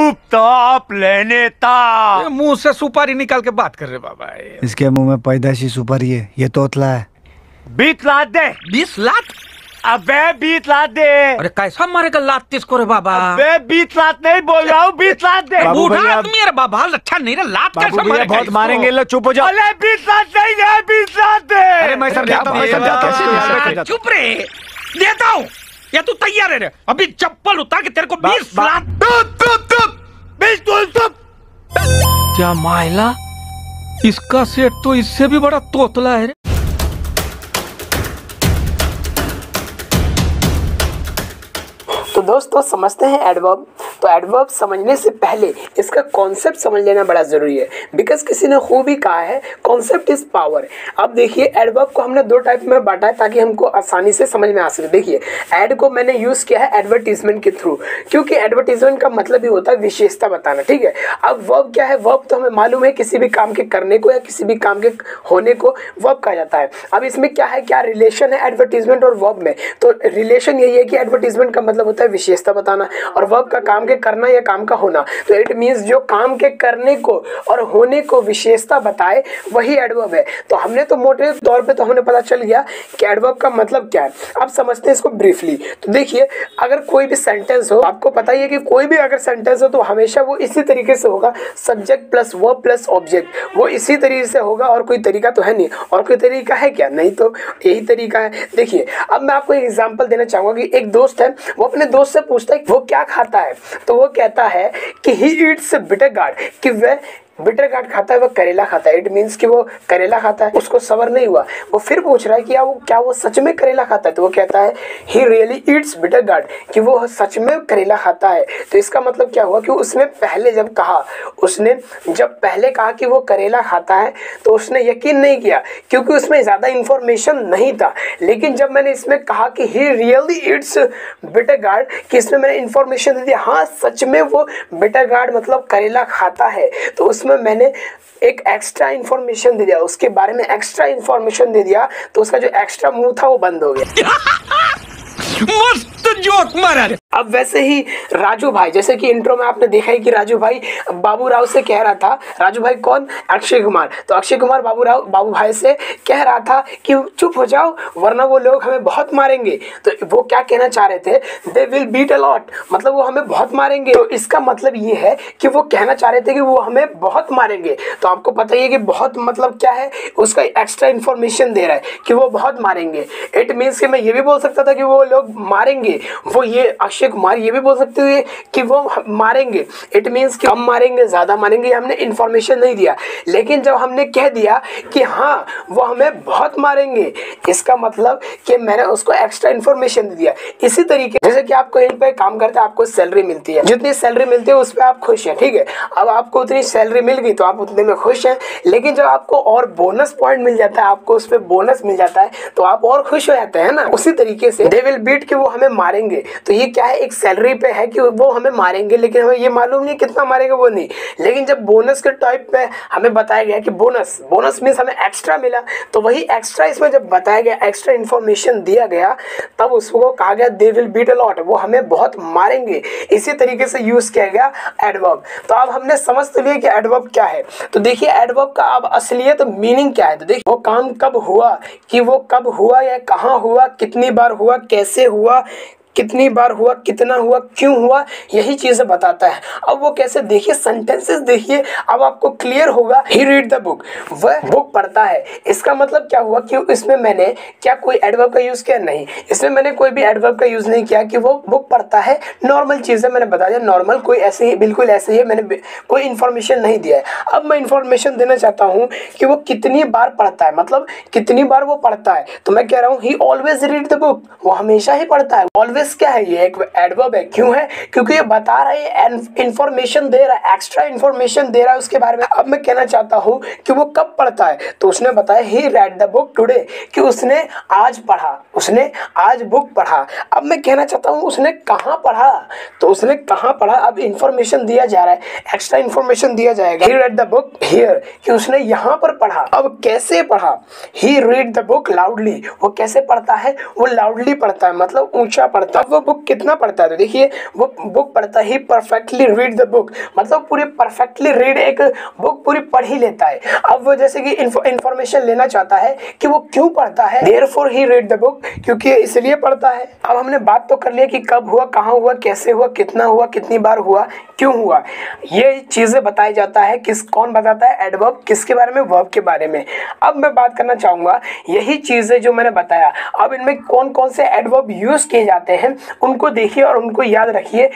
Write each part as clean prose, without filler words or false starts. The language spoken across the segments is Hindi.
चुपचाप लेने था। मुंह से सुपारी निकाल के बात कर रहे बाबा। इसके मुंह में पैदाइशी सुपारी है, ये तोतला है। 20 लाख दे। 20 लाख? अबे 20 लाख दे। अरे कैसा मारेगा लात किसको रे बाबा? अबे 20 लाख नहीं बोल रहा हूँ, 20 लाख दे। बूढ़ा आदमी है रे बाबा, लच्छा नहीं रे, लात कैसे मारेगा? बहुत मारेंगे, लो चुप हो जाओ। अरे 20 लाख नहीं है, 20 लाख दे। अरे मैं समझाता हूँ, चुप रे, देता हूँ। या तू तैयार है रे? अभी चप्पल उतार के तेरे को 20 लाख। क्या मायला, इसका सेठ तो इससे भी बड़ा तोतला है रे। तो दोस्तों समझते हैं एडवर्ब। तो एडवर्ब समझने से पहले इसका कॉन्सेप्ट समझ लेना बड़ा ज़रूरी है, बिकॉज किसी ने खूब ही कहा है कॉन्सेप्ट इज पावर। अब देखिए एडवर्ब को हमने दो टाइप में बांटा है ताकि हमको आसानी से समझ में आ सके। देखिए एड को मैंने यूज़ किया है एडवर्टीजमेंट के थ्रू, क्योंकि एडवर्टीजमेंट का मतलब ही होता है विशेषता बताना, ठीक है। अब वर्ब क्या है? वर्ब तो हमें मालूम है किसी भी काम के करने को या किसी भी काम के होने को वर्ब कहा जाता है। अब इसमें क्या है, क्या रिलेशन है एडवर्टीजमेंट और वर्ब में? तो रिलेशन यही है कि एडवर्टीजमेंट का मतलब होता है विशेषता बताना और वर्ब का काम के करना या काम का होना। तो इट मींस जो काम के करने को और होने को विशेषता बताए वही एडवर्ब है। तो हमने तो मोटे तौर पे तो हमें पता चल गया कि एडवर्ब का मतलब क्या है। अब समझते हैं इसको ब्रीफली। तो देखिए अगर कोई भी सेंटेंस हो, आपको पता ही है कि कोई भी अगर सेंटेंस हो तो हमेशा वो इसी तरीके से होगा, subject plus verb plus object, वो इसी तरीके से होगा और कोई तरीका तो है नहीं। और कोई तरीका है क्या? नहीं, तो यही तरीका है। देखिए अब मैं आपको एक एग्जांपल देना चाहूंगा कि एक दोस्त है, वो अपने दोस्त से पूछता है वो क्या खाता है, तो वो कहता है कि ही ईट्स बिटर गार्ड, कि वह बिटर गार्ड खाता है, वह करेला खाता है। इट मीन्स कि वो करेला खाता है। उसको सबर नहीं हुआ, वो फिर पूछ रहा है कि क्या वो सच में करेला खाता है, तो वो कहता है he really Yeats bitter gourd, कि वो सच में करेला खाता है। तो इसका मतलब क्या हुआ कि उसने पहले जब पहले कहा कि वो करेला खाता है तो उसने यकीन नहीं किया क्योंकि उसमें ज़्यादा इंफॉर्मेशन नहीं था। लेकिन जब मैंने इसमें कहा कि he really Yeats bitter gourd, कि इसमें मैंने इंफॉर्मेशन दे दिया, हाँ सच में वो बिटर गार्ड मतलब करेला खाता है, तो उसमें मैंने एक एक्स्ट्रा इंफॉर्मेशन दे दिया, उसके बारे में एक्स्ट्रा इंफॉर्मेशन दे दिया, तो उसका जो एक्स्ट्रा मुंह था वो बंद हो गया। मस्त जोक मारा रे। अब वैसे ही राजू भाई, जैसे कि इंट्रो में आपने देखा है कि राजू भाई बाबू राव से कह रहा था, राजू भाई कौन? अक्षय कुमार। तो अक्षय कुमार बाबू भाई से कह रहा था कि चुप हो जाओ वरना वो लोग हमें बहुत मारेंगे। तो वो क्या कहना चाह रहे थे? They will beat a lot, मतलब वो हमें बहुत मारेंगे। तो इसका मतलब ये है कि वो कहना चाह रहे थे कि वो हमें बहुत मारेंगे। तो आपको पता ही है कि बहुत मतलब क्या है, उसका एक्स्ट्रा इन्फॉर्मेशन दे रहा है कि वो बहुत मारेंगे। इट मीन्स कि मैं ये भी बोल सकता था कि वो लोग मारेंगे, वो ये अक्षय कुमार ये भी बोल सकते हुए कि वो मारेंगे। इट मीन्स कि हम मारेंगे, ज़्यादा मारेंगे, हमने इन्फॉर्मेशन नहीं दिया। लेकिन जब हमने कह दिया कि हाँ वो हमें बहुत मारेंगे, इसका मतलब कि मैंने उसको एक्स्ट्रा इन्फॉर्मेशन दे दिया। इसी तरीके जैसे कि आप कहीं पे काम करते हैं, आपको सैलरी मिलती है, जितनी सैलरी मिलती है उस पर आप खुश हैं, ठीक है। अब आपको उतनी सैलरी मिल गई तो आप उतने में खुश हैं, लेकिन जब आपको और बोनस पॉइंट मिल जाता है, आपको उस पर बोनस मिल जाता है तो आप और खुश हो जाते हैं ना। उसी तरीके से दे विल बीट कि वो हमें मारेंगे, तो ये क्या है, एक सैलरी पे है कि वो हमें मारेंगे, लेकिन हमें ये मालूम नहीं कितना मारेंगे वो नहीं। लेकिन जब बोनस के टाइप पे हमें बताया गया कि बोनस मीन्स हमें एक्स्ट्रा मिला, तो वही एक्स्ट्रा इसमें जब बताया गया, एक्स्ट्रा इन्फॉर्मेशन दिया गया, तब उसको कहा गया they will beat a lot, वो हमें बहुत मारेंगे। इसी तरीके से यूज किया गया एडवर्ब। तो अब हमने समझ तो लिया कि एडवर्ब क्या है। तो देखिए एडवर्ब का अब असलियत मीनिंग क्या है। तो देखिए वो काम कब हुआ, कि वो कब हुआ या कहाँ हुआ, कितनी बार हुआ, कैसे हुआ, कितनी बार हुआ, कितना हुआ, क्यों हुआ, यही चीजें बताता है। अब वो कैसे, देखिए सेंटेंसेस देखिए, अब आपको क्लियर होगा। ही रीड द बुक, वह बुक पढ़ता है। इसका मतलब क्या हुआ कि इसमें मैंने क्या कोई एडवर्ब का यूज किया? नहीं, इसमें मैंने कोई भी एडवर्ब का यूज नहीं किया कि वो बुक पढ़ता है। नॉर्मल चीजें मैंने बता दिया, नॉर्मल कोई ऐसे ही, बिल्कुल ऐसे ही, मैंने कोई इन्फॉर्मेशन नहीं दिया है। अब मैं इन्फॉर्मेशन देना चाहता हूँ कि वो कितनी बार पढ़ता है, मतलब कितनी बार वो पढ़ता है। तो मैं कह रहा हूँ ही ऑलवेज रीड द बुक, वो हमेशा ही पढ़ता है। ऑलवेज क्या है, ये एक एडवर्ब है। क्यों है? क्योंकि ये बता रहा है, इंफॉर्मेशन दे रहा है, एक्स्ट्रा इंफॉर्मेशन दे रहा है उसके बारे में। अब मैं कहना चाहता हूँ कि वो कब पढ़ता है, तो उसने बताया ही रेड द बुक टुडे, कि उसने आज पढ़ा, उसने आज बुक पढ़ा। अब मैं कहना चाहता हूँ उसने कहाँ पढ़ा, तो उसने कहाँ पढ़ा। अब इंफॉर्मेशन दिया जा रहा है, एक्स्ट्रा इंफॉर्मेशन दिया जाएगा। ही रेड द बुक हियर, कि उसने यहाँ पर पढ़ा। अब कैसे पढ़ा? ही रीड द बुक लाउडली, वो कैसे पढ़ता है? वो लाउडली पढ़ता है, मतलब ऊंचा पढ़ता तो अब वो बुक कितना पढ़ता है, तो देखिए वो बुक पढ़ता है, परफेक्टली रीड द बुक, मतलब पूरी परफेक्टली रीड, एक बुक पूरी पढ़ ही लेता है। अब वो जैसे कि इंफॉर्मेशन लेना चाहता है कि वो क्यों पढ़ता है, therefore he read the book, क्योंकि इसलिए पढ़ता है। अब हमने बात तो कर लिया कि कब हुआ, कहाँ हुआ, कैसे हुआ, कितना हुआ, कितनी बार हुआ, क्यों हुआ, ये चीजें बताया जाता है। कौन बताता है? एडवर्ब। किसके बारे में? वर्ब के बारे में। अब मैं बात करना चाहूंगा यही चीजें जो मैंने बताया, अब इनमें कौन कौन से एडवर्ब यूज किए जाते हैं उनको देखिए और उनको याद रखिए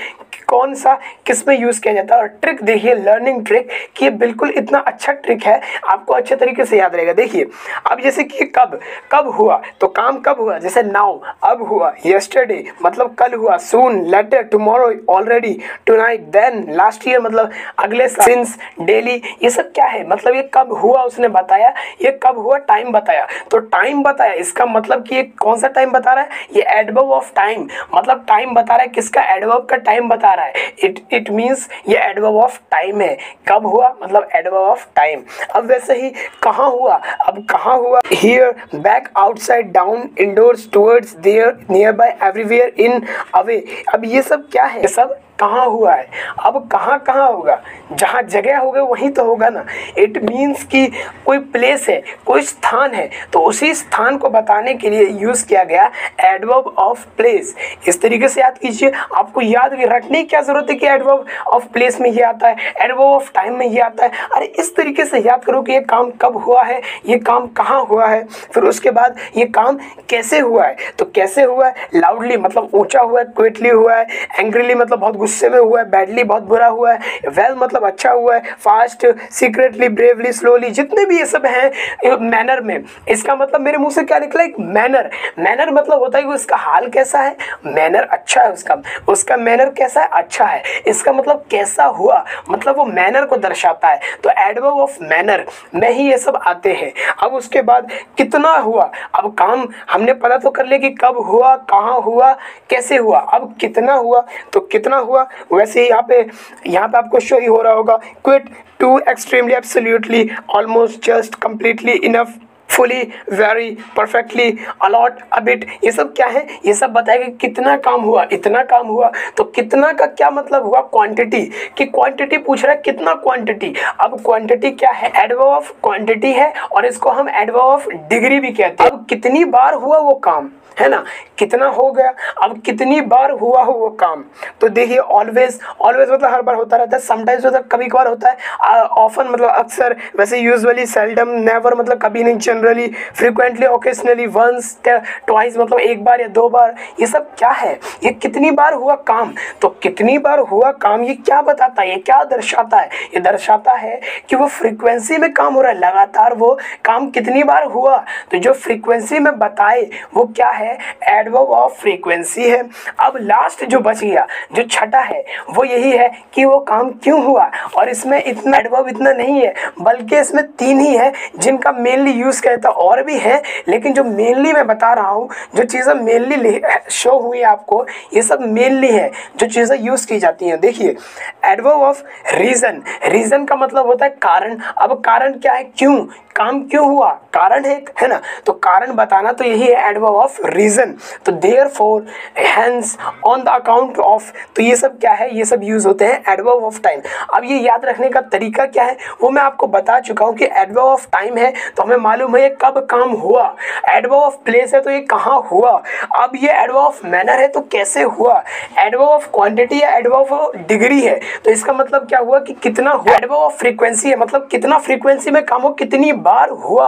कौन सा किस में यूज किया जाता है। और ट्रिक देखिए, लर्निंग ट्रिक, कि ये बिल्कुल इतना अच्छा ट्रिक है, आपको अच्छे तरीके से याद रहेगा। देखिए अब जैसे कि कब हुआ, तो काम कब हुआ, जैसे नाउ, अब हुआ, यस्टरडे मतलब कल हुआ, soon, later, tomorrow, already, tonight, then, last year मतलब अगले साल, सिंस, डेली, ये सब क्या है, मतलब ये कब हुआ उसने बताया, ये कब हुआ, टाइम बताया। तो टाइम बताया, इसका मतलब कि ये कौन सा टाइम बता रहा है, ये एडवर्ब ऑफ टाइम, मतलब टाइम बता रहा है, किसका? एडवर्ब का टाइम बता रहा है। इट मींस ये एडवर्ब ऑफ टाइम है। कब हुआ मतलब एडवर्ब ऑफ टाइम। अब वैसे ही कहाँ हुआ, अब कहाँ हुआ, here, back, outside, down, indoors, towards, there, nearby, everywhere, in, away. अब ये सब क्या है? ये सब कहाँ हुआ है। अब कहाँ कहाँ होगा, जहाँ जगह होगा वहीं तो होगा ना। इट मीन्स कि कोई प्लेस है, कोई स्थान है, तो उसी स्थान को बताने के लिए यूज किया गया एडवर्ब ऑफ प्लेस। इस तरीके से याद कीजिए, आपको याद रखने की क्या जरूरत है कि एडवर्ब ऑफ प्लेस में ये आता है, एडवर्ब ऑफ टाइम में ये आता है। अरे इस तरीके से याद करो कि ये काम कब हुआ है, ये काम कहाँ हुआ है, फिर उसके बाद ये काम कैसे हुआ है। तो कैसे हुआ है? लाउडली मतलब ऊंचा हुआ है, क्विकली हुआ है, एंग्रीली मतलब बहुत गुस्से में हुआ है, बैडली बहुत बुरा हुआ है, वेल मतलब अच्छा हुआ है, फास्ट, सीक्रेटली, ब्रेवली, स्लोली, जितने भी ये सब हैं मैनर में। इसका मतलब मेरे मुंह से क्या निकला? एक मैनर। मैनर मतलब होता है कि उसका हाल कैसा है, मैनर अच्छा है, उसका मैनर कैसा है, अच्छा है। इसका मतलब कैसा हुआ, मतलब वो मैनर को दर्शाता है। तो एडवर्ब ऑफ मैनर में ही ये सब आते हैं। अब उसके बाद कितना हुआ, अब काम हमने पता तो कर लिया कि कब हुआ, कहाँ हुआ, कैसे हुआ। अब कितना हुआ, तो कितना हुआ वैसे ही यहाँ पे आपको शो ही हो रहा होगा, quite, too, extremely, absolutely, almost, just, completely, enough, fully, very, perfectly, a lot, a bit, ये सब क्या है? ये सब बताएगा कितना काम हुआ, इतना काम हुआ। तो कितना का क्या मतलब हुआ? क्वांटिटी, कि क्वांटिटी पूछ रहा है, कितना क्वांटिटी। अब क्वांटिटी क्या है? एडवर्ब ऑफ क्वांटिटी है, और इसको हम एडवर्ब ऑफ डिग्री भी कहते हैं। अब कितनी बार हुआ वो काम, है ना, कितना हो गया। अब कितनी बार हुआ हो वो काम, तो देखिए ऑलवेज, ऑलवेज मतलब हर बार होता रहता है, समटाइम्स मतलब कभी कभार होता है, ऑफन मतलब अक्सर, वैसे यूजुअली, सेल्डम, नेवर मतलब कभी नहीं, generally, frequently, occasionally, once, twice मतलब एक बार या दो बार। ये सब क्या है? ये कितनी बार हुआ काम। तो कितनी बार हुआ काम ये क्या बताता है, ये क्या दर्शाता है? ये दर्शाता है कि वो फ्रीक्वेंसी में काम हो रहा है, लगातार वो काम कितनी बार हुआ। तो जो फ्रीक्वेंसी में बताए वो क्या है? एडवर्ब ऑफ फ्रीक्वेंसी है। अब लास्ट जो बच गया, जो छठा है, वो यही है कि वो काम क्यों हुआ। और इसमें इतना एडवर्ब इतना नहीं है, बल्कि इसमें तीन ही है जिनका मेनली यूज किया जाता है। और भी है, लेकिन जो मेनली मैं बता रहा हूँ, जो चीज़ें मेनली शो हुई आपको, ये सब मेनली है जो चीज़ें यूज की जाती हैं। देखिए एडवर्ब ऑफ रीजन, रीजन का मतलब होता है कारण। अब कारण क्या है? क्यों, काम क्यों हुआ, कारण है ना। तो कारण बताना तो यही है एडवर्ब ऑफ रीजन। तो therefore, hence, on the account of, तो ये सब क्या है? ये सब यूज होते हैं एडवर्ब ऑफ टाइम। अब ये याद रखने का तरीका क्या है वो मैं आपको बता चुका हूँ कि एडवर्ब ऑफ टाइम है तो हमें मालूम है ये कब काम हुआ, एडवर्ब ऑफ प्लेस है तो ये कहाँ हुआ, अब ये एडवर्ब ऑफ मैनर है तो कैसे हुआ, एडवर्ब ऑफ क्वांटिटी या एडवर्ब ऑफ डिग्री है तो इसका मतलब क्या हुआ कि कितना हुआ, एडवर्ब ऑफ फ्रीक्वेंसी है मतलब कितना फ्रीक्वेंसी में काम हो, कितनी बार हुआ।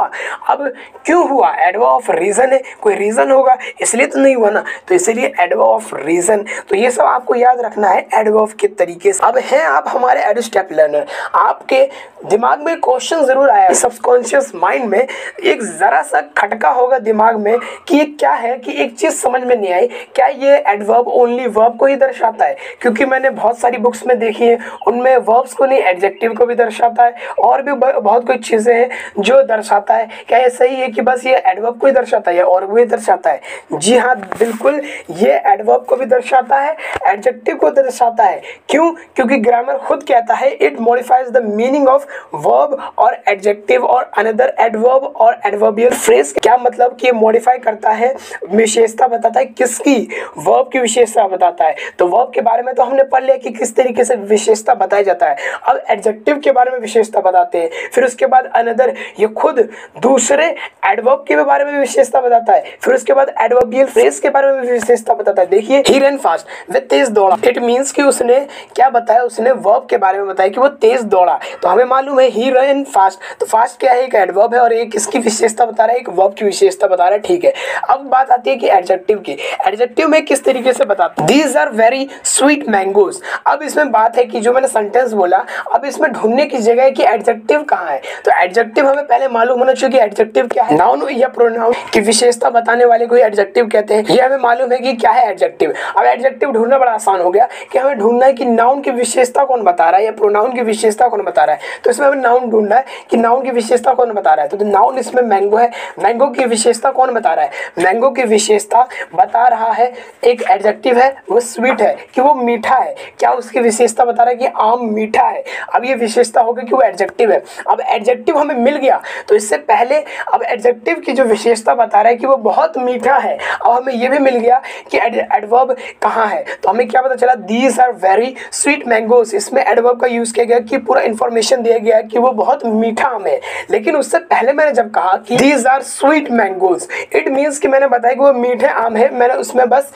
अब क्यों हुआ? एडवर्ब ऑफ रीजन है, कोई रीजन होगा इसलिए तो नहीं हुआ ना, तो इसीलिए एडवर्ब ऑफ रीजन। तो ये सब आपको याद रखना है एडवर्ब के तरीके से। अब हैं आप हमारे एडु स्टेप लर्नर, आपके दिमाग में क्वेश्चन जरूर आया, सबकॉन्शियस माइंड में एक जरा सा खटका होगा दिमाग में कि ये क्या है, कि एक चीज समझ में नहीं आई, क्या ये एडवर्ब ओनली वर्ब को ही दर्शाता है? क्योंकि मैंने बहुत सारी बुक्स में देखी है, उनमें वर्ब्स को नहीं एडजेक्टिव को भी दर्शाता है, और भी बहुत कुछ चीजें हैं जो दर्शाता है। क्या ये सही है कि बस ये एडवर्ब को ही दर्शाता है और वो ही दर्शाता है? जी हाँ, बिल्कुल, ये एडवर्ब को भी दर्शाता है, एडजेक्टिव को दर्शाता है। क्यों? क्योंकि ग्रामर खुद कहता है it modifies the meaning of verb और एडजेक्टिव और अनदर एडवर्ब और एडवर्बियल फ्रेज। क्या मतलब कि ये मॉडिफाई करता है, विशेषता बताता है किसकी? वर्ब की विशेषता बताता है। तो वर्ब के बारे में तो हमने पढ़ लिया कि किस तरीके से विशेषता बताया जाता है। अब एडजेक्टिव के बारे में विशेषता बताते हैं, फिर उसके बाद अनदर, ये खुद दूसरे एडवर्ब के बारे में विशेषता बताता है, फिर उसके बाद एडवर्बियल फ्रेज के बारे में विशेषता बताता है। देखिए, ही रन फास्ट, वह तेज दौड़ा। इट मींस कि उसने क्या बताया? उसने वर्ब के बारे में बताया कि वो तेज दौड़ा। तो हमें मालूम है ही रन फास्ट, तो फास्ट क्या है? एक एडवर्ब है और एक किसकी विशेषता बता रहा है? एक वर्ब की विशेषता बता रहा है। ठीक है, अब बात आती है कि एडजेक्टिव की। एडजेक्टिव में किस तरीके से बताते हैं? These are very sweet mangoes. अब इसमें बात है कि जो मैंने सेंटेंस बोला, अब इसमें ढूंढने की जगह है कि एडजेक्टिव कहाँ है। तो एडजेक्टिव हमें पहले मालूम होना चाहिए कि एडजेक्टिव क्या है। नाउन या प्रोनाउन की विशेषता बताने वाले को एडजेक्टिव कहते हैं। ये हमें मालूम है कि क्या है एडजेक्टिव। अब एडजेक्टिव ढूंढना बड़ा आसान हो गया कि हमें ढूंढना है कि नाउन की विशेषता कौन बता रहा है या प्रोनाउन की विशेषता कौन बता रहा है। तो इसमें हमें नाउन ढूंढना है कि नाउन की विशेषता कौन बता रहा है। तो नाउन इसमें मैंगो है, मैंगो की विशेषता कौन बता रहा है? मैंगो की विशेषता बता रहा है एक एडजेक्टिव है, वो स्वीट है कि वो मीठा है। क्या उसकी विशेषता बता रहा है कि आम मीठा है। अब ये विशेषता हो गई कि वो एडजेक्टिव है। अब एडजेक्टिव हमें मिल गया, तो इससे पहले अब एडजेक्टिव की जो विशेषता बता रहा है कि वो बहुत मीठा है, अब हमें ये भी मिल गया कि एडवर्ब कहाँ है। तो हमें क्या पता चला? These are very sweet mangoes. इसमें एडवर्ब का यूज किया गया कि पूरा इंफॉर्मेशन दिया गया कि वो बहुत मीठा आम है। लेकिन उससे पहले मैंने जब कहा कि these are sweet mangoes, it means कि मैंने बताया कि वो मीठे आम है। मैंने उसमें बस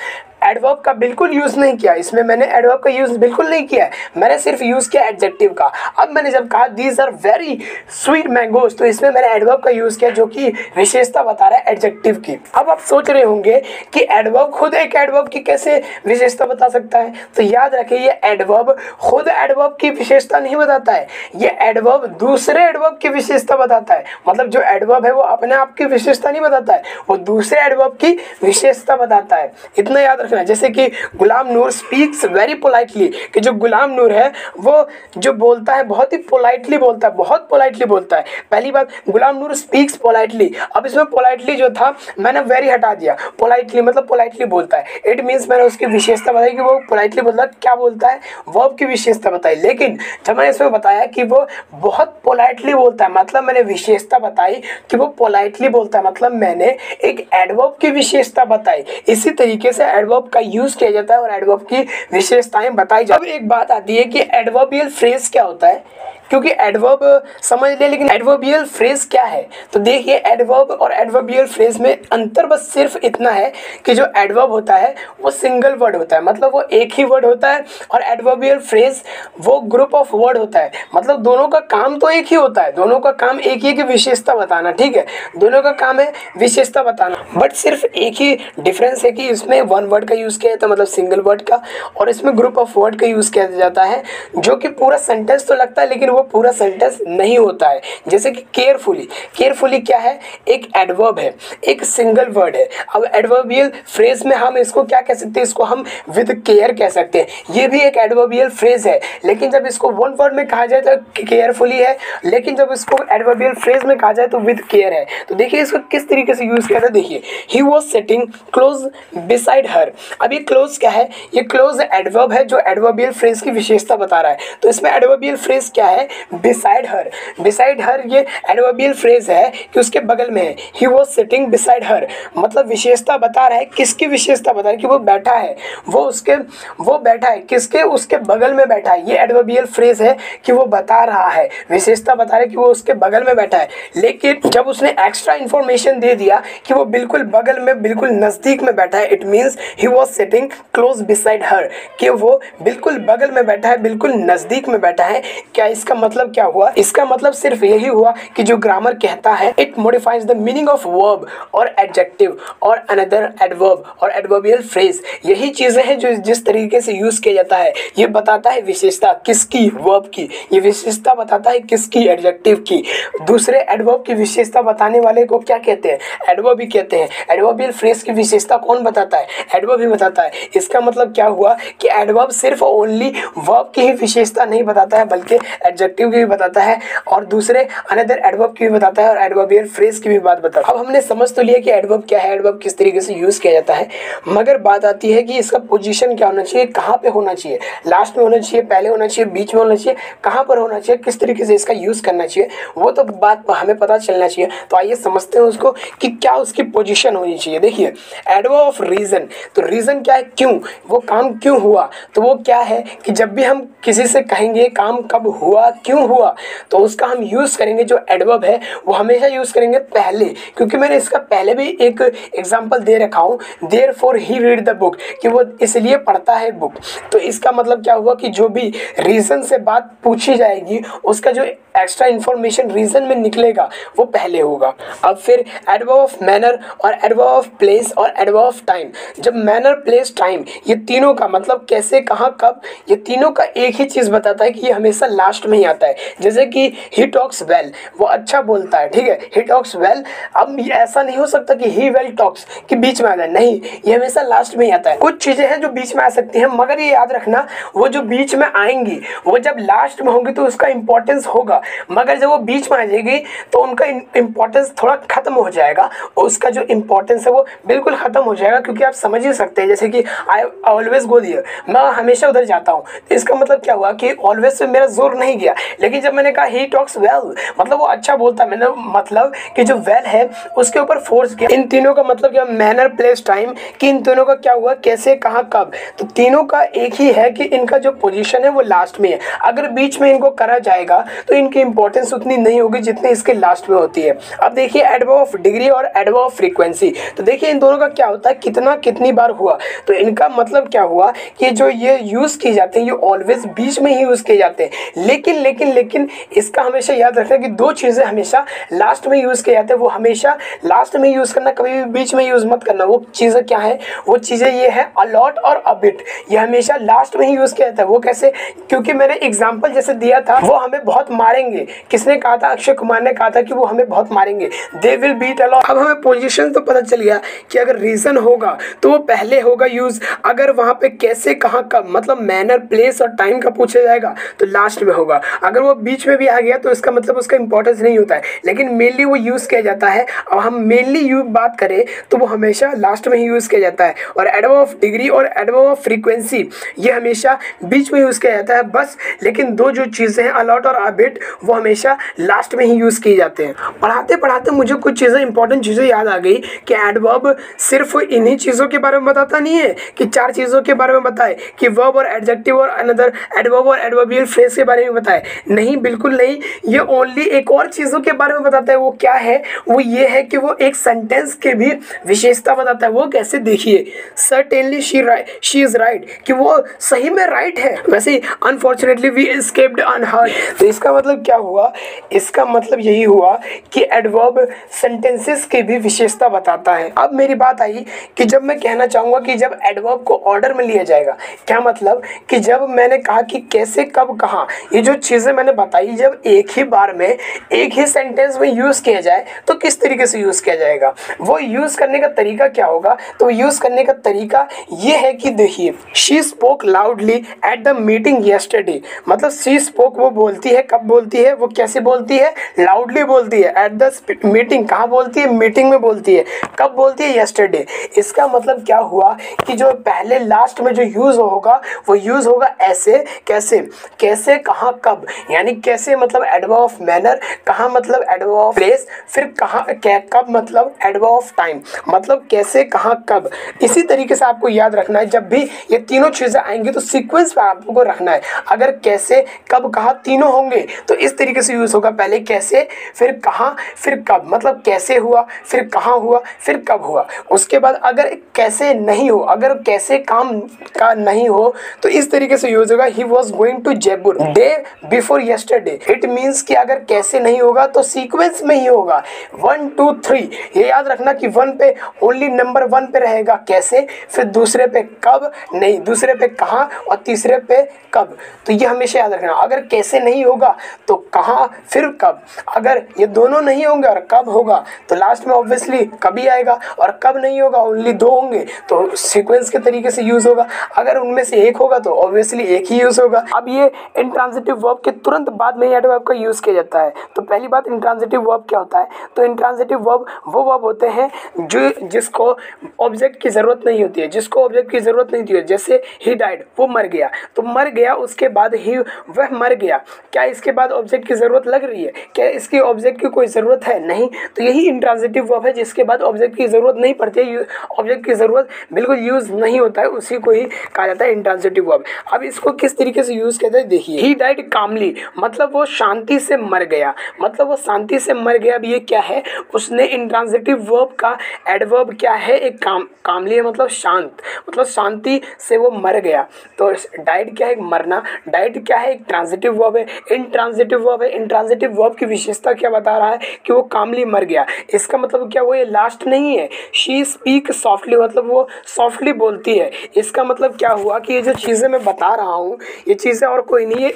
एडवर्ब का बिल्कुल यूज नहीं किया, इसमें मैंने एडवर्ब का यूज बिल्कुल नहीं किया है, मैंने सिर्फ यूज किया एडजेक्टिव का। अब मैंने जब कहा these are very sweet mangoes, तो इसमें मैंने एडवर्ब का यूज किया जो कि विशेषता बता रहा है एडजेक्टिव की। अब आप सोच रहे होंगे कि एडवर्ब खुद एक एडवर्ब की कैसे विशेषता बता सकता है। तो याद रखिए, ये एडवर्ब खुद एडवर्ब की विशेषता नहीं बताता है, ये एडवर्ब दूसरे एडवर्ब की विशेषता बताता है। मतलब जो एडवर्ब है वो अपने आप की विशेषता नहीं बताता है, वो दूसरे एडवर्ब की विशेषता बताता है। इतना याद रखना। जैसे कि गुलाम नूर स्पीक्स वेरी पोलाइटली, कि जो गुलाम नूर है वो जो बोलता है बहुत ही पोलाइटली बोलता है, बहुत पोलाइटली बोलता है। पहली बात, गुलाम नूर स्पीक्स पोलाइटली। अब इसमें पोलाइटली जो था मैंने वेरी हटा दिया, पोलाइटली मतलब पोलाइटली बोलता है। इट मीन्स मैंने उसकी विशेषता बताई कि वो पोलाइटली बोलता है। क्या बोलता है? वर्ब की विशेषता बताई। लेकिन जब मैंने इसमें बताया कि वो बहुत पोलाइटली बोलता है, मतलब मैंने विशेषता बताई कि वो पोलाइटली बोलता है, मतलब मैंने एक एडवर्ब की विशेषता बताई। इसी तरीके से एडवर्ब का यूज किया जाता है और एडवर्ब की विशेषताएं बताई जाती है। अब एक बात आती है कि एडवर्बियल फ्रेज क्या होता है, क्योंकि एडवर्ब समझ ले, लेकिन एडवर्बियल फ्रेज क्या है। तो देखिए, एडवर्ब और एडवर्बियल फ्रेज में अंतर बस सिर्फ इतना है कि जो एडवर्ब होता है वो सिंगल वर्ड होता है, मतलब वो एक ही वर्ड होता है, और एडवर्बियल फ्रेज वो ग्रुप ऑफ वर्ड होता है। मतलब दोनों का काम तो एक ही होता है, दोनों का काम एक ही है कि विशेषता बताना। ठीक है, दोनों का काम है विशेषता बताना, बट सिर्फ एक ही डिफरेंस है कि इसमें वन वर्ड का यूज किया जाता है, मतलब सिंगल वर्ड का, और इसमें ग्रुप ऑफ वर्ड का यूज किया जाता है, जो कि पूरा सेंटेंस तो लगता है लेकिन वो पूरा सेंटेंस नहीं होता है। जैसे कि केयरफुली, केयरफुली क्या है? एक एडवर्ब है, एक सिंगल वर्ड है। अब एडवर्बियल फ्रेज में हम इसको क्या कह सकते हैं? इसको हम विद केयर कह सकते हैं। ये भी एक एडवर्बियल फ्रेज है, लेकिन जब इसको वन वर्ड में कहा जाए तो केयरफुली है, लेकिन जब इसको एडवर्बियल फ्रेज में कहा जाए तो विद केयर है। तो देखिए इसको किस तरीके से यूज किया था। देखिए, he was sitting close beside her. अब ये क्लोज क्या है? ये क्लोज एडवर्ब है जो एडवर्बियल फ्रेज की विशेषता बता रहा है। तो इसमें एडवर्बियल फ्रेज क्या है? Beside her. बिसाइड हर ये एडवर्बियल फ्रेज है कि उसके बगल में है। He was sitting beside her, मतलब विशेषता बता रहा है, किसकी विशेषता बता रहा है? कि वो बैठा है, वो बैठा है, किसके? उसके बगल में बैठा है। ये एडवर्बियल फ्रेज है कि वो बता रहा है, विशेषता बता रहा है कि वो उसके बगल में बैठा है। लेकिन जब उसने एक्स्ट्रा इंफॉर्मेशन दे दिया कि वो बिल्कुल बगल में, बिल्कुल नजदीक में बैठा है, it means he was sitting close beside her, कि वो बिल्कुल बगल में बैठा है, बिल्कुल नजदीक में बैठा है। क्या इसका मतलब क्या हुआ? इसका मतलब सिर्फ यही हुआ कि जो ग्रामर कहता है it modifies the meaning of verb और एडजेक्टिव और अनदर एडवर्ब और एडवर्बियल फ्रेज। यही चीजें हैं जो जिस तरीके से यूज किया जाता है। ये बताता है विशेषता किसकी? वर्ब की। ये विशेषता बताता है किसकी? एडजेक्टिव की। दूसरे एडवर्ब की विशेषता बताने वाले को क्या कहते हैं? एडवर्ब ही कहते हैं। एडवर्बियल फ्रेज की विशेषता कौन बताता है? एडवर्ब एडवर्ब ही बताता है। इसका मतलब क्या हुआ कि एडवर्ब सिर्फ ओनली वर्ब की ही विशेषता नहीं बताता है बल्कि एडजेक्टिव की भी बताता है और दूसरे अनदर एडवर्ब की भी बताता है और एडवर्बियल फ्रेज की भी बात बताता है। अब हमने समझ तो लिया कि एडवर्ब क्या है, एडवर्ब किस तरीके से यूज किया जाता है, मगर बात आती है कि इसका पोजीशन क्या होना चाहिए, कहाँ पे होना चाहिए, लास्ट में होना चाहिए, पहले होना चाहिए, बीच में होना चाहिए, कहाँ पर होना चाहिए, किस तरीके से इसका यूज करना चाहिए, वो तो बात हमें पता चलना चाहिए। तो आइए समझते हैं उसको कि क्या उसकी पोजीशन होनी चाहिए। देखिए एडवर्ब ऑफ रीजन, तो रीजन क्या है, क्यों, वो काम क्यों हुआ, तो वो क्या है कि जब भी हम किसी से कहेंगे काम कब हुआ, क्यों हुआ, तो उसका हम यूज करेंगे जो एडवर्ब है वो हमेशा यूज करेंगे पहले, क्योंकि मैंने इसका पहले भी एक एग्जांपल दे रखा हूँ, therefore he read the book, कि वो इसलिए पढ़ता है बुक। तो इसका मतलब क्या हुआ कि जो भी रीजन से बात पूछी जाएगी उसका जो एक्स्ट्रा इन्फॉर्मेशन रीजन में निकलेगा वो पहले होगा। अब फिर एडवर्ब ऑफ मैनर और एडवर्ब ऑफ प्लेस और एडवर्ब ऑफ टाइम, जब मैनर, प्लेस, टाइम ये तीनों का मतलब कैसे, कहाँ, कब, ये तीनों का एक ही चीज बताता है कि ये हमेशा लास्ट में ही आता है। जैसे कि ही टॉक्स वेल, वो अच्छा बोलता है, ठीक है, ही टॉक्स वेल। अब ये ऐसा नहीं हो सकता कि ही वेल टॉक्स कि बीच में आ जाए, नहीं, ये हमेशा लास्ट में ही आता है। कुछ चीजें हैं जो बीच में आ सकती हैं मगर ये याद रखना वो जो बीच में आएंगी वो जब लास्ट में होंगी तो उसका इंपॉर्टेंस होगा, मगर जब वो बीच में आ जाएगी तो उनका इंपॉर्टेंस थोड़ा खत्म हो जाएगा, उसका जो इंपॉर्टेंस है वो बिल्कुल खत्म हो जाएगा। क्योंकि आप समझ ही सकते हैं जैसे कि आई ऑलवेज गो देयर, मैं हमेशा उधर जाता हूँ, इसका मतलब क्या हुआ कि ऑलवेज से मेरा जोर नहीं गया, लेकिन जब मैंने कहा ही टॉक्स वेल मतलब वो अच्छा बोलता है, मैंने मतलब कि जो वेल है उसके ऊपर फोर्स किया। इन तीनों का मतलब क्या, मैनर, प्लेस, टाइम, कि इन तीनों का क्या हुआ, कैसे, कहाँ, कब, तो तीनों का एक ही है कि इनका जो पोजीशन है वो लास्ट में है। अगर बीच में इनको करा जाएगा तो इनकी इंपॉर्टेंस उतनी नहीं होगी जितनी इसके लास्ट में होती है। अब देखिए एडवर्ब ऑफ डिग्री और एडवर्ब ऑफ फ्रीक्वेंसी, तो देखिए इन दोनों का क्या होता है, कितना, कितनी बार हुआ, तो इनका मतलब क्या हुआ कि जो ये यूज किए जाते हैं ये ऑलवेज बीच में ही यूज किए जाते हैं। लेकिन लेकिन लेकिन इसका हमेशा याद रखना कि दो चीजें हमेशा लास्ट में यूज किए जाते हैं, वो हमेशा लास्ट में यूज करना, कभी भी बीच में यूज मत करना। वो चीजें क्या है, वो चीजें ये है अलॉट और अबिट, ये हमेशा लास्ट में ही यूज किया जाता है। वो कैसे, क्योंकि मैंने एग्जांपल जैसे दिया था, वो हमें बहुत मारेंगे, किसने कहा था, अक्षय कुमार ने कहा था कि वो हमें बहुत मारेंगे, they will beat a lot. अब हमें पोजीशन तो पता चल गया कि अगर रीजन होगा तो वो पहले होगा यूज, अगर वहां पे कैसे, कहाँ, कब मतलब मैनर, प्लेस और टाइम का पूछा जाएगा तो लास्ट में होगा। अगर वो बीच में भी आ गया तो इसका मतलब उसका इंपॉर्टेंस नहीं होता है, लेकिन मेनली वो यूज किया जाता है। अब हम मेनली बात करें तो वो हमेशा लास्ट में ही यूज किया जाता है। और एडवर्ब ऑफ डिग्री और एडवर्ब ऑफ फ्रीक्वेंसी ये हमेशा बीच में यूज किया जाता है बस, लेकिन दो जो चीजें हैं अलॉट और अबिट वो हमेशा लास्ट में ही यूज किए जाते हैं। पढ़ाते पढ़ाते मुझे कुछ चीजें, इंपॉर्टेंट चीजें याद आ गई कि एडवर्ब सिर्फ इन्हीं चीजों के बारे में बताता नहीं है कि चार चीजों के बारे में बताए कि वर्ब और एडजेक्टिव और अनदर एडवर्ब और एडवर्बियल फ्रेज के बारे में बताए, नहीं, बिल्कुल नहीं, ये ओनली एक और चीजों के बारे में बताता है। वो क्या है, वो ये है कि वो एक सेंटेंस के भी विशेषता बताता है। वो कैसे, देखिए, सर्टेनली शी इज राइट, कि वो सही में राइट है, वैसे अनफॉर्चुनेटली वी एस्केप्ड अनहर्ट। तो इसका मतलब क्या हुआ, इसका मतलब यही हुआ कि एडवर्ब सेंटेंसेस की भी विशेषता बताता है। अब मेरी बात आई कि जब मैं कहना चाहूंगा कि जब एडवर्ब को ऑर्डर में लिया जाएगा, क्या मतलब कि जब मैंने कहा कि कैसे, कब, कहाँ, ये जो चीजें मैंने बताई जब एक ही बार में एक ही सेंटेंस में यूज किया जाए तो किस तरीके से यूज किया जाएगा, वो यूज करने का तरीका क्या होगा। तो यूज करने का तरीका ये है कि देखिए, she spoke loudly at the meeting yesterday, मतलब शी स्पोक वो बोलती है, कब बोलती है, वो कैसे बोलती है, लाउडली बोलती है, एट द मीटिंग, कहाँ बोलती है, मीटिंग में बोलती है, कब बोलती है, येस्टरडे। इसका मतलब क्या हुआ कि जो पहले लास्ट में जो यूज होगा वो यूज होगा ऐसे, कैसे, कैसे, कहाँ, कब, यानी कैसे मतलब एडवर्ब ऑफ मैनर, कहाँ मतलब एडवर्ब ऑफ प्लेस, फिर कहाँ, कब मतलब एडवर्ब ऑफ टाइम, मतलब कैसे, कहाँ, कब। इसी तरीके से आपको याद रखना है, जब भी ये तीनों चीजें आएंगी तो सीक्वेंस पे आपको रखना है। अगर कैसे, कब, कहाँ तीनों होंगे तो इस तरीके से यूज होगा, पहले कैसे, फिर कहाँ, फिर कब, मतलब कैसे हुआ, फिर कहाँ हुआ, फिर कब हुआ। उसके बाद अगर कैसे नहीं हो, अगर कैसे काम का नहीं हो तो इस तरीके से यूज होगा, he was going to Jaipur day before yesterday. It means कि अगर कैसे नहीं होगा तो सीक्वेंस में ही होगा, 1 2 3। ये याद रखना कि 1 पे ओनली नंबर 1 पे रहेगा कैसे, फिर दूसरे पे कब नहीं, दूसरे पे कहाँ और तीसरे पे कब। तो ये हमेशा याद रखना, अगर कैसे नहीं होगा तो कहाँ फिर कब। अगर ये दोनों नहीं होंगे और कब होगा तो लास्ट में ऑब्वियसली कभी आएगा, और कब नहीं होगा ओनली दो होंगे तो सीक्वेंस के तरीके से यूज होगा। अगर उनमें से एक होगा तो ऑब्वियसली एक ही यूज होगा। अब ये इंट्रांजिटिव वर्ब के तुरंत बाद में एडवर्ब का यूज किया जाता है। तो पहली बात, इंट्रांजिटिव वर्ब क्या होता है? तो इंट्रांजिटिव वर्ब वो वर्ब होते हैं जो जिसको ऑब्जेक्ट की जरूरत नहीं होती है, जिसको ऑब्जेक्ट की जरूरत नहीं होती है। जैसे ही डाइड, वो मर गया, तो मर गया उसके बाद ही वह मर गया, क्या इसके बाद ऑब्जेक्ट की जरूरत लग रही है? क्या इसकी ऑब्जेक्ट की कोई जरूरत है? नहीं। तो यही इंट्रांजिटिव वर्ब है जिसके बाद ऑब्जेक्ट की जरूरत नहीं पड़ती है, ऑब्जेक्ट की जरूरत बिल्कुल यूज नहीं होता है, उसी को ही कहा जाता है इंट्रांजिटिव वर्ब। अब इसको किस तरीके से यूज करते हैं देखिए, ही डाइड कामली, मतलब वो शांति से मर गया, मतलब वो शांति से मर गया। अब ये क्या है? उसने इंट्रांजिटिव वर्ब का एडवर्ब क्या है? एक कामली है, मतलब शांत, मतलब शांति से वो मर गया। तो डाइड क्या है? मरना। डाइड क्या है? एक ट्रांजिटिव वर्ब है, इंट्रांजिटिव वर्ब है। इंट्रांजिटिव वर्ब की विशेषता क्या बता रहा है? कि वो कामली मर गया। इसका मतलब क्या, वो ये लास्ट नहीं है। शी स्पीक सॉफ्टली, मतलब वो सॉफ्टली बोलती है। इसका मतलब क्या हुआ कि ये जो चीज़ें मैं बता रहा हूँ, ये चीज़ें और कोई नहीं है,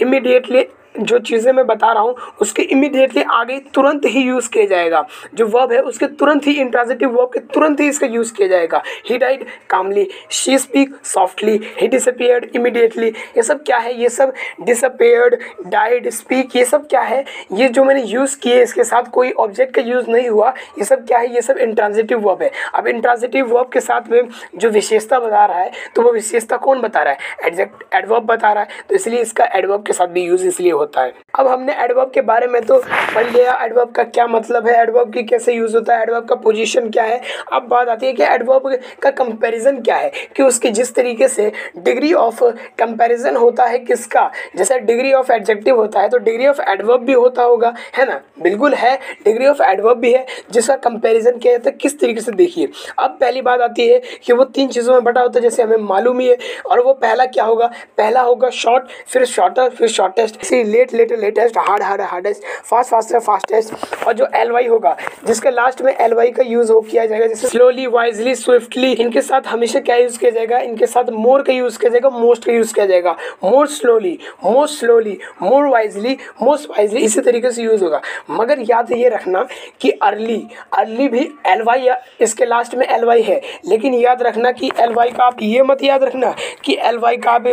इमीडिएटली जो चीज़ें मैं बता रहा हूँ उसके इमीडिएटली आगे तुरंत ही यूज़ किया जाएगा। जो वर्ब है उसके तुरंत ही, इंट्रांजिटिव वर्ब के तुरंत ही इसका यूज़ किया जाएगा। He died calmly, she speak softly, he disappeared immediately. ये सब क्या है? ये सब डिसअपीयर्ड, डाइड, स्पीक, ये सब क्या है? ये जो मैंने यूज़ किए इसके साथ कोई ऑब्जेक्ट का यूज़ नहीं हुआ, ये सब क्या है? ये सब इंट्रांजिटिव वर्ब है। अब इंट्रांजिटिव वर्ब के साथ में जो विशेषता बता रहा है, तो वो विशेषता कौन बता रहा है? एडवर्ब बता रहा है, तो इसलिए इसका एडवर्ब के साथ भी यूज़ इसलिए होता है। अब हमने एडवर्ब के बारे में तो पढ़ लिया, एडवर्ब का क्या मतलब है, एडवर्ब की कैसे यूज होता है, एडवर्ब का पोजीशन क्या है। अब बात आती है कि एडवर्ब का कंपैरिजन क्या है, कि उसकी जिस तरीके से डिग्री ऑफ कंपैरिजन होता है किसका, जैसे डिग्री ऑफ एडजेक्टिव होता है तो डिग्री ऑफ एडवर्ब भी होता होगा, है ना? बिल्कुल है, डिग्री ऑफ एडवर्ब भी है जिसका कंपैरिजन किया जाता है। किस तरीके से देखिए, अब पहली बात आती है कि वो 3 चीज़ों में बटा होता है, जैसे हमें मालूम ही है। और वो पहला क्या होगा? पहला होगा शॉर्ट, फिर शॉर्टर, फिर shortest, late later latest, hard hardest, fast faster fastest. और जो एलवाई होगा जिसके लास्ट में एलवाई का यूज हो किया जाएगा, जैसे स्लोली, वाइजली, स्विफ्टली, इनके साथ हमेशा क्या यूज किया जाएगा? इनके साथ मोर का यूज किया जाएगा, मोस्ट का यूज किया जाएगा। मोर स्लोली, मोर वाइजली, मोस्ट वाइजली, इसी तरीके से यूज होगा। मगर याद ये रखना कि अर्ली भी एलवाई या इसके लास्ट में एलवाई है, लेकिन याद रखना कि एलवाई का आप ये मत याद रखना कि एलवाई का आप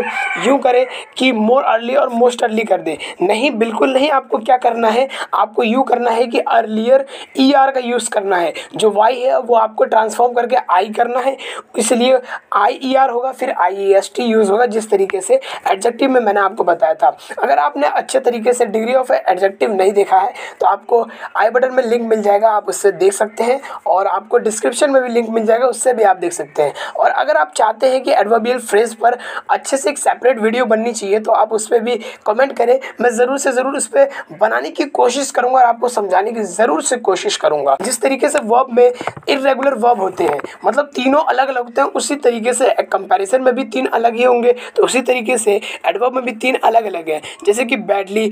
यूं करें कि मोर अर्ली और मोस्ट अर्ली कर दे, नहीं, बिल्कुल नहीं। आपको क्या करना है? आपको यूं करना है कि अर्लियर ईआर का यूज करना है, जो वाई है वो आपको ट्रांसफॉर्म करके आई करना है, इसलिए आई ईआर होगा, फिर आईएसटी यूज होगा, जिस तरीके से एडजेक्टिव में मैंने आपको बताया था। अगर आपने अच्छे तरीके से डिग्री ऑफ एडजेक्टिव नहीं देखा है तो आपको आई बटन में लिंक मिल जाएगा, आप उससे देख सकते हैं, और आपको डिस्क्रिप्शन में भी लिंक मिल जाएगा, उससे भी आप देख सकते हैं। और अगर आप चाहते हैं कि एडवर्बियल फ्रेज पर अच्छे से एक सेपरेट वीडियो बननी चाहिए तो आप उस पर भी कमेंट करें, मैं ज़रूर से ज़रूर उस पर बनाने की कोशिश करूंगा और आपको समझाने की ज़रूर से कोशिश करूंगा। जिस तरीके से वर्ब में इर्रेगुलर वर्ब होते हैं, मतलब तीनों अलग अलग होते हैं, उसी तरीके से कंपैरिजन में भी 3 अलग ही होंगे, तो उसी तरीके से एडवर्ब में भी 3 अलग अलग हैं। जैसे कि बैडली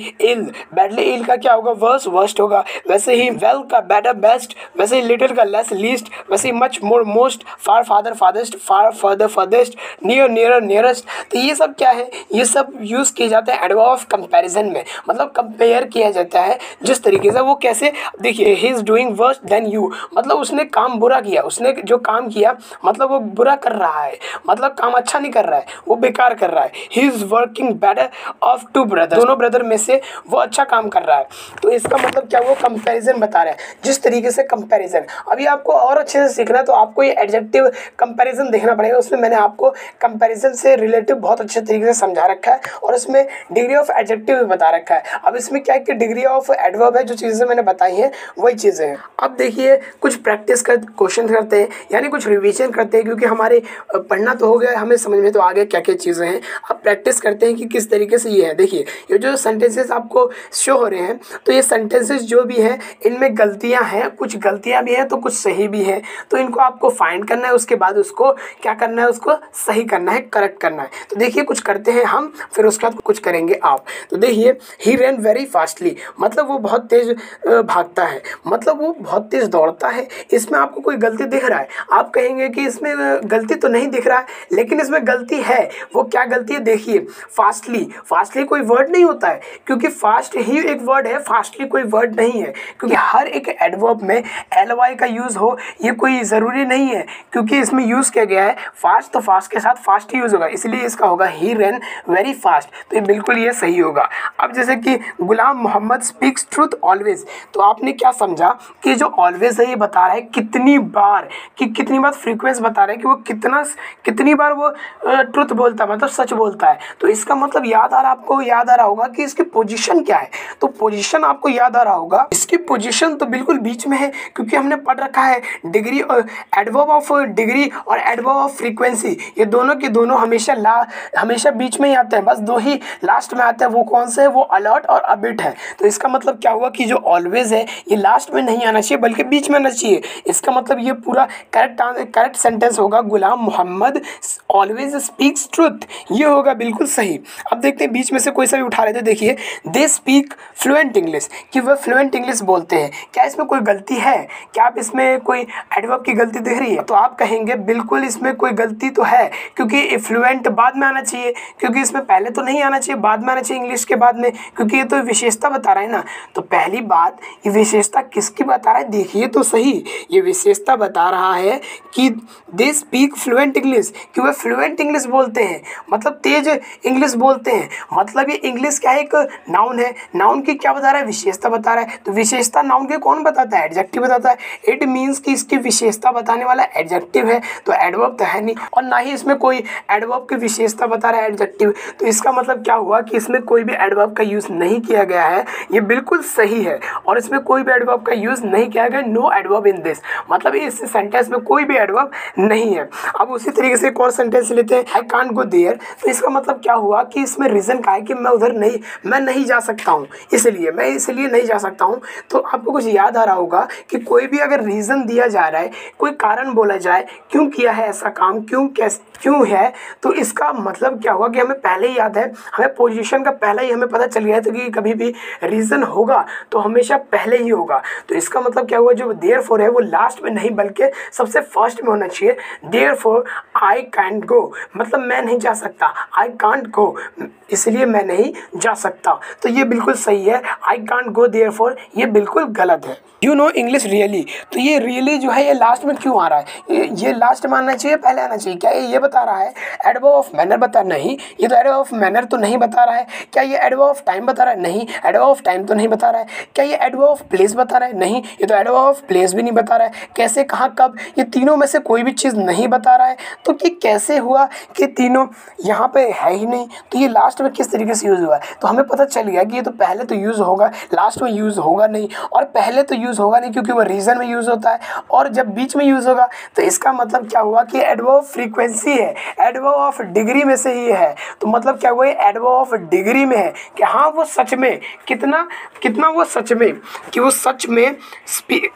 इल का क्या होगा? वर्स्ट होगा। वैसे ही वेल का बेटर बेस्ट, वैसे ही लिटिल का लेस लीस्ट, वैसे ही much more most, far father fatherest, far further furthest, near nearer nearest. तो ये सब क्या है? ये सब यूज किए जाते हैं एडवर्ब ऑफ कंपैरिजन में, मतलब कंपेयर किया जाता है। जिस तरीके से वो कैसे, देखिए, he is doing worse than you, मतलब उसने काम बुरा किया, उसने जो काम किया मतलब वो बुरा कर रहा है, मतलब काम अच्छा नहीं कर रहा है, वो बेकार कर रहा है। He is working better of 2 brother, दोनों ब्रदर में से वो अच्छा काम कर रहा है। तो इसका मतलब क्या? वो कंपैरिजन बता रहा है। जिस तरीके से कंपैरिजन, अभी आपको और अच्छे से सीखना है तो आपको ये एडजेक्टिव कंपैरिजन देखना पड़ेगा। उसमें मैंने आपको कंपैरिजन से रिलेटिव बहुत अच्छे तरीके से समझा रखा है, और उसमें डिग्री ऑफ एडजेक्टिव भी बता रखा है। अब इसमें क्या है कि डिग्री ऑफ एडवर्ब है, जो चीज़ें मैंने बताई हैं वही चीज़ें हैं। अब देखिए, कुछ प्रैक्टिस का क्वेश्चन करते हैं, यानी कुछ रिवीजन करते हैं, क्योंकि हमारे पढ़ना तो हो गया, हमें समझ में तो आ गया क्या क्या चीज़ें हैं। अब प्रैक्टिस करते हैं कि किस तरीके से ये है। देखिए, ये जो सेंटेंसेस आपको शो हो रहे हैं, तो ये सेंटेंसेस जो भी हैं इनमें गलतियाँ हैं, कुछ गलतियाँ भी हैं तो कुछ सही भी है। तो इनको आपको फाइंड करना है, उसके बाद उसको क्या करना है? उसको सही करना है, करेक्ट करना है। तो देखिए, कुछ करते हैं हम, फिर उसके बाद कुछ करेंगे आप। तो देखिए, देखिए ही रैन वेरी फास्टली, मतलब वो बहुत तेज भागता है, मतलब वो बहुत तेज दौड़ता है। इसमें आपको कोई गलती दिख रहा है? आप कहेंगे कि इसमें गलती तो नहीं दिख रहा है, लेकिन इसमें गलती है। वो क्या गलती है देखिए, फास्टली, फास्टली कोई वर्ड नहीं होता है, क्योंकि फास्ट ही एक वर्ड है, फास्टली कोई वर्ड नहीं है, क्योंकि हर एक एडवर्ब में ly का यूज़ हो ये कोई ज़रूरी नहीं है, क्योंकि इसमें यूज़ किया गया है फास्ट, तो फास्ट के साथ फास्ट ही यूज़ होगा, इसलिए इसका होगा ही रैन वेरी फास्ट। तो ये बिल्कुल ये सही होगा। अब जैसे कि गुलाम मोहम्मद स्पीक्स ट्रूथ ऑलवेज, तो आपने क्या समझा कि जो ऑलवेज है ये बता रहा है कितनी बार, कि कितनी बार फ्रीक्वेंस बता रहा है कि वो कितनी बार वो ट्रुथ बोलता है, मतलब सच बोलता है। तो इसका मतलब आपको याद आ रहा होगा कि इसकी पोजीशन क्या है। तो पोजीशन आपको याद आ रहा होगा, इसकी पोजीशन तो बिल्कुल बीच में है, क्योंकि हमने पढ़ रखा है डिग्री और एडवर्ब ऑफ डिग्री और एडवर्ब ऑफ फ्रीक्वेंसी, ये दोनों के दोनों हमेशा बीच में ही आते हैं, बस दो ही लास्ट में आते हैं। वो कौन से है? वो अलर्ट और अबिट है। तो इसका मतलब क्या हुआ कि जो ऑलवेज है ये लास्ट में नहीं आना चाहिए बल्कि बीच में आना चाहिए। इसका मतलब ये पूरा करेक्ट सेंटेंस होगा, गुलाम मोहम्मद ऑलवेज स्पीक्स ट्रुथ, ये होगा बिल्कुल सही। अब देखते हैं बीच में से कोई सा भी उठा लेते, देखिए दे स्पीक फ्लुएंट इंग्लिश, कि वह फ्लुएंट इंग्लिश बोलते हैं। क्या इसमें कोई गलती है? क्या आप इसमें कोई एडवर्ब की गलती दिख रही है? तो आप कहेंगे बिल्कुल इसमें कोई गलती तो है, क्योंकि फ्लुएंट बाद में आना चाहिए, क्योंकि इसमें पहले तो नहीं आना चाहिए, बाद में आना चाहिए इंग्लिश के बाद में, क्योंकि ये तो विशेषता बता रहा है ना। तो पहली बात, ये विशेषता किसकी बता रहा है? देखिए तो सही, ये विशेषता बता रहा है कि दे स्पीक फ्लुएंट इंग्लिश, कि वह फ्लुएंट इंग्लिश बोलते हैं, मतलब तेज इंग्लिश बोलते हैं। मतलब ये इंग्लिश क्या है? एक नाउन है, नाउन की क्या बता रहा है? विशेषता बता रहा है। तो विशेषता नाउन के कौन बताता है? एडजेक्टिव बताता है। इट मीन्स कि इसकी विशेषता बताने वाला एडजेक्टिव है, तो एडवर्ब तो है नहीं, और ना ही इसमें कोई एडवर्ब की विशेषता बता रहा है एडजेक्टिव। तो इसका मतलब क्या हुआ कि इसमें कोई भी एडवर्ब का यूज़ नहीं किया गया है, ये बिल्कुल सही है। और इसमें कोई भी एडवर्ब का यूज़ नहीं किया गया, नो एडवर्ब इन दिस, मतलब इस सेंटेंस में कोई भी एडवर्ब नहीं है। अब उसी तरीके से एक और सेंटेंस लेते हैं, आई कांट गो देयर। तो इसका मतलब क्या हुआ कि इसमें रीज़न क्या है कि मैं नहीं जा सकता हूँ, इसलिए नहीं जा सकता हूँ। तो आपको कुछ याद आ रहा होगा कि कोई भी अगर रीज़न दिया जा रहा है, कोई कारण बोला जाए क्यों किया है ऐसा काम, क्यों है, तो इसका मतलब क्या हुआ कि हमें पहले ही याद है, हमें पोजीशन का पहले ही हमें पता चल गया था कि कभी भी रीज़न होगा तो हमेशा पहले ही होगा। तो इसका मतलब क्या हुआ, जो देयरफॉर है वो लास्ट में नहीं बल्कि सबसे फर्स्ट में होना चाहिए। देयरफॉर आई कैंट गो, मतलब मैं नहीं जा सकता, आई कांट गो, इसलिए मैं नहीं जा सकता। तो ये बिल्कुल सही है, आई कांट गो देयरफॉर ये बिल्कुल गलत है। यू नो इंग्लिश रियली, तो ये रियली जो है ये लास्ट में क्यों आ रहा है? ये लास्ट में आना चाहिए, पहले आना चाहिए। क्या ये बता रहा है एडवर्ब ऑफ मैनर बता? नहीं, ये तो एडवर्ब ऑफ मैनर तो नहीं बता रहा है। क्या ये एडवर्ब ऑफ टाइम बता रहा है? नहीं, एडवर्ब ऑफ टाइम तो नहीं बता रहा है। क्या ये एडवर्ब ऑफ प्लेस बता रहा है? नहीं, ये तो एडवर्ब ऑफ प्लेस भी नहीं बता रहा है। कैसे, कहाँ, कब, ये तीनों में से कोई भी चीज़ नहीं बता रहा है। तो ये कैसे हुआ कि तीनों यहाँ पे है ही नहीं? तो ये लास्ट में किस तरीके से यूज़ हुआ है? तो हमें पता चल गया कि ये तो पहले तो यूज़ होगा, लास्ट में यूज़ होगा नहीं, और पहले तो यूज़ होगा नहीं क्योंकि वो रीज़न में यूज़ होता है, और जब बीच में यूज़ होगा तो इसका मतलब क्या हुआ कि एडवर्ब फ्रीक्वेंसी है, एडवर्ब ऑफ डिग्री में से ही है। तो मतलब क्या हुआ, एडवर्ब ऑफ डिग्री में है कि हाँ वो सच में कितना वो सच में, कि वो सच में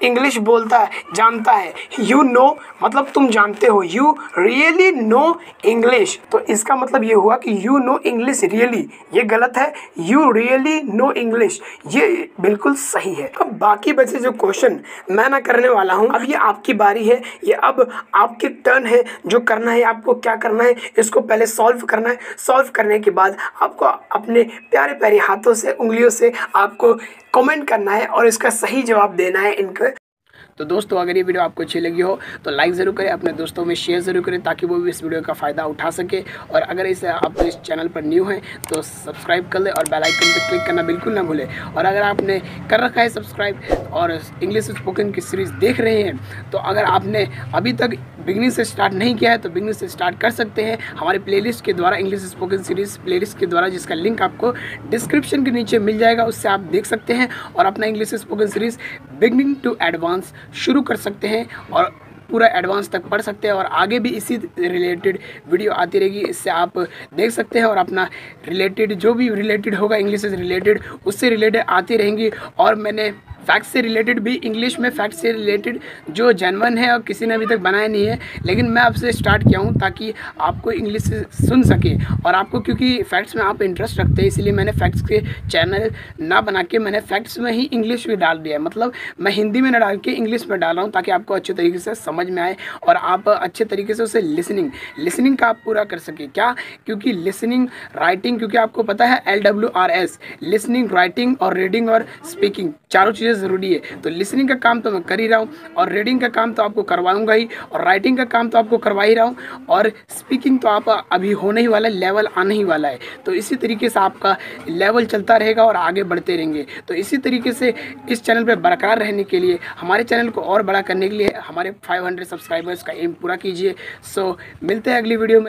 इंग्लिश बोलता है, जानता है। यू नो मतलब तुम जानते हो, यू रियली नो इंग्लिश। तो इसका मतलब ये हुआ कि यू नो इंग्लिश रियली, ये गलत है, यू रियली नो इंग्लिश ये बिल्कुल सही है। अब बाकी बचे जो क्वेश्चन मैं ना करने वाला हूँ, अब ये आपकी बारी है, ये अब आपकी टर्न है। जो करना है आपको, क्या करना है, इसको पहले सॉल्व करना है। सॉल्व करने के बाद आपको अपने प्यारे प्यारे हाथों से, उंगलियों से आपको कमेंट करना है और इसका सही जवाब देना है इनको। तो दोस्तों अगर ये वीडियो आपको अच्छी लगी हो तो लाइक ज़रूर करें, अपने दोस्तों में शेयर ज़रूर करें ताकि वो भी इस वीडियो का फ़ायदा उठा सके। और अगर इसे आप इस चैनल पर न्यू हैं तो सब्सक्राइब कर लें और बेल आइकन पर क्लिक करना बिल्कुल ना भूलें। और अगर आपने कर रखा है सब्सक्राइब और इंग्लिश स्पोकन की सीरीज़ देख रहे हैं, तो अगर आपने अभी तक बिगनिंग से स्टार्ट नहीं किया है तो बिगनिंग से स्टार्ट कर सकते हैं हमारे प्लेलिस्ट के द्वारा, इंग्लिश स्पोकन सीरीज़ प्लेलिस्ट के द्वारा, जिसका लिंक आपको डिस्क्रिप्शन के नीचे मिल जाएगा, उससे आप देख सकते हैं और अपना English spoken series beginning to advance शुरू कर सकते हैं और पूरा एडवांस तक पढ़ सकते हैं। और आगे भी इसी रिलेटेड वीडियो आती रहेगी, इससे आप देख सकते हैं और अपना रिलेटेड जो भी रिलेटेड होगा इंग्लिश से रिलेटेड, उससे रिलेटेड आती रहेंगी। और मैंने फैक्ट्स से रिलेटेड भी, इंग्लिश में फैक्ट्स से रिलेटेड जो जेन्युइन है और किसी ने अभी तक बनाया नहीं है, लेकिन मैं आपसे स्टार्ट किया हूँ ताकि आपको इंग्लिश सुन सके और आपको, क्योंकि फैक्ट्स में आप इंटरेस्ट रखते हैं, इसलिए मैंने फैक्ट्स के चैनल ना बना के मैंने फैक्ट्स में ही इंग्लिश भी डाल दिया है। मतलब मैं हिंदी में ना डाल के इंग्लिश में डाल रहा हूँ ताकि आपको अच्छे तरीके से समझ में आए और आप अच्छे तरीके से उसे लिसनिंग का आप पूरा कर सके। क्या? क्योंकि लिसनिंग, राइटिंग, क्योंकि आपको पता है LWRS, लिसनिंग, राइटिंग और रीडिंग और स्पीकिंग, चारों चीज़ें ज़रूरी है। तो लिसनिंग का काम तो मैं कर ही रहा हूँ और रीडिंग का काम तो आपको करवाऊंगा ही और राइटिंग का काम तो आपको करवा ही रहा हूँ और स्पीकिंग तो आप अभी होने ही वाला है, लेवल आने ही वाला है। तो इसी तरीके से आपका लेवल चलता रहेगा और आगे बढ़ते रहेंगे। तो इसी तरीके से इस चैनल पर बरकरार रहने के लिए, हमारे चैनल को और बड़ा करने के लिए हमारे 500 सब्सक्राइबर्स का एम पूरा कीजिए। सो मिलते हैं अगली वीडियो में।